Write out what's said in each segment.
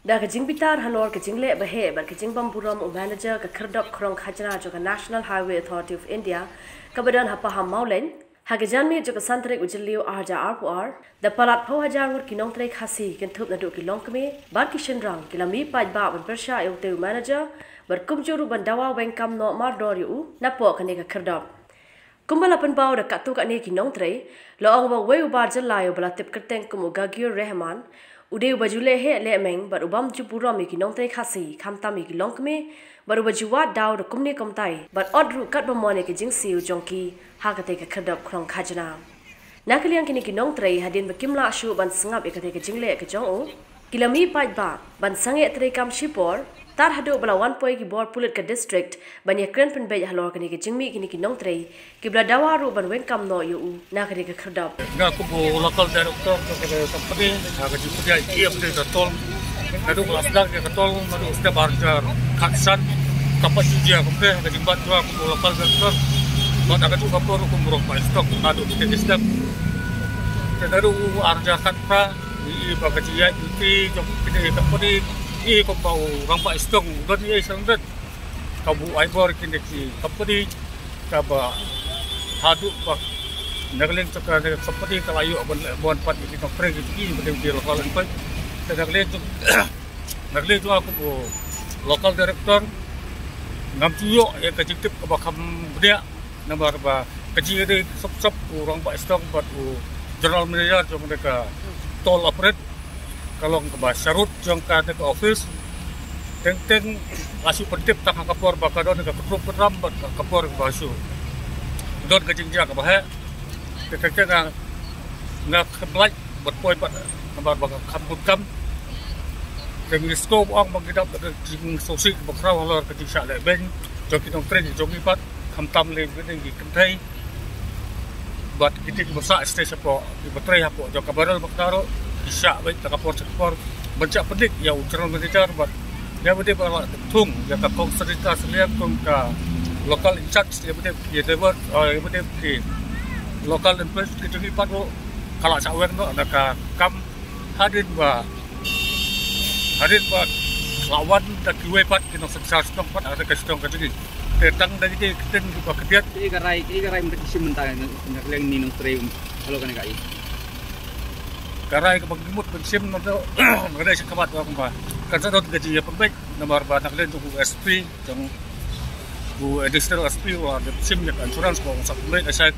Da kajing bitar hanor kajing le bahe bar kajing bamburam u manager ka khardap khrong khajna jo ka National Highway Authority of India kabadan hapa ham maulen hagajan mi jo ka santre ujliu arja arpuar da palat pho hajar ngur kinong tre khasi ken thup na do ki long kme bar kishen rang kilami paj ba ban persha eu te manager bar kumjuru bandawa wengkam no mar dor yu na po kane ka khardap kumbala pan baw da katu ka ne kinong tre lo ong ba we u bar jalayo bala tip kerteng kum gagir Rahman Ude bajule he le meng bar ubam ju pura mi ki nong tre khasi khamta mi ki long me bar bajuwa daw da kumne komtai bar odru kat ba mone ke jing siu jongki ha ka te ka khadap khrong khajna nakaliang kini ki nong tre hadin ba kimla shu ban sngap e ka te ka jingle ka jong o kilami paj ba ban sange tre kam shipor tar hado bala 1 poi ki bor pulit ka district ban ye kren pen be halor kini ki jingmi kini ki nong tre ki bla dawaru ban wen kam no yu na ka te ka khadap na ko bo local director ko ke company aga ji puja iep de tol kadu lasdak ke tol madu usta barjar khatsan kapas dia ko ke aga ji bat ko local director bat aga tu kapor ko murok pa stok adu ke step kadu arja khatpa i bagaji ya uti jok ke company i ko bau rampa stok don ye sangat kabu aibor kini ki company kaba hadu pak Naglen cakap seperti kalau ayu buat pat ini kompres itu ini betul betul lokal empat. Naglen tu aku lokal director ngam tuyo yang kecil tip kebakam dia nama apa kecil ini sop orang pak stok buat general manager jom mereka tol operate kalau kebas syarut jom ke office teng kasih pentip tak kapor bakadon ke grup peram kapor basu don kecil dia kebah Ketika nak kebelat berpoin pada nomor bakal kampung kam, dengan skop orang mengidap dengan jing sosial berkerau halar ketika ada ben, joki nong tren joki pat, kamtam le dengan di kentai, buat kita besar stage apa, di betray apa, jok kabaral berkaro, kisah baik tak kapor sekapor, baca pedik ya ucapan manager buat, dia boleh bawa tung, dia tak konsentrasi seliap ke local in charge, dia boleh dia boleh ke lokal employees kecuali pada kalau cawer tu ada kam hadir lawan dan kiwe pat kena sukses tempat ada kesempatan kecuali datang dari kita juga kerja. Igarai mesti sementara nak leng ni nong tray kalau kan kai. Karai kebangimut pensim nanti ada sekabat orang bah. Kan saya tu gaji pembek nomor nak leng tu SP yang additional SP ada sim yang insurans bawang supplement asal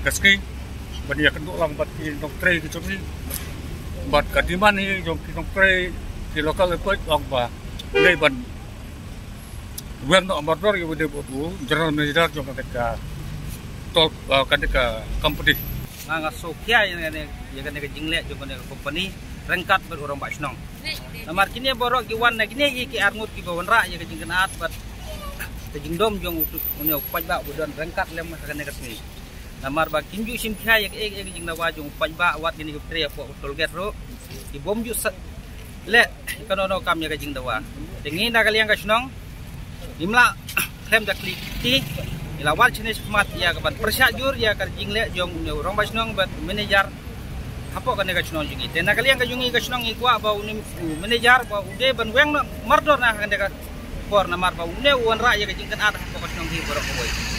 gaski bani akan duk lang bat ki nong tray ki chumi bat kadiman ni jong ki nong tray ki lokal epot lang ba nei ban wen no ambador ki bude bu general manager jong ka tol kan ka company nga sokya yang kan jingle jong kan company rengkat ber orang basnong namar kini borok ki wan kini ki arngut ki bawanra ya ka jingkan at bat ka jingdom jong unyo paj ba budon rengkat lem kan ka sini Namar bag kinju sim kaya ek jing na wajung pajba wat gini kutri apa utol getro di bom ju le kanono kam ya jing dawa dengi na kaliang kasnong dimla klem dak ti ilawal chines mat ya kapan persajur ya kar jing le jong rong basnong bat manager apa kan ka kasnong jingi den na kaliang ka jungi kasnong ikwa ba unim manager ba ude ban weng mardor na kan ka por namar ba une wan ra ya jing kan ada apa kasnong hi borok boy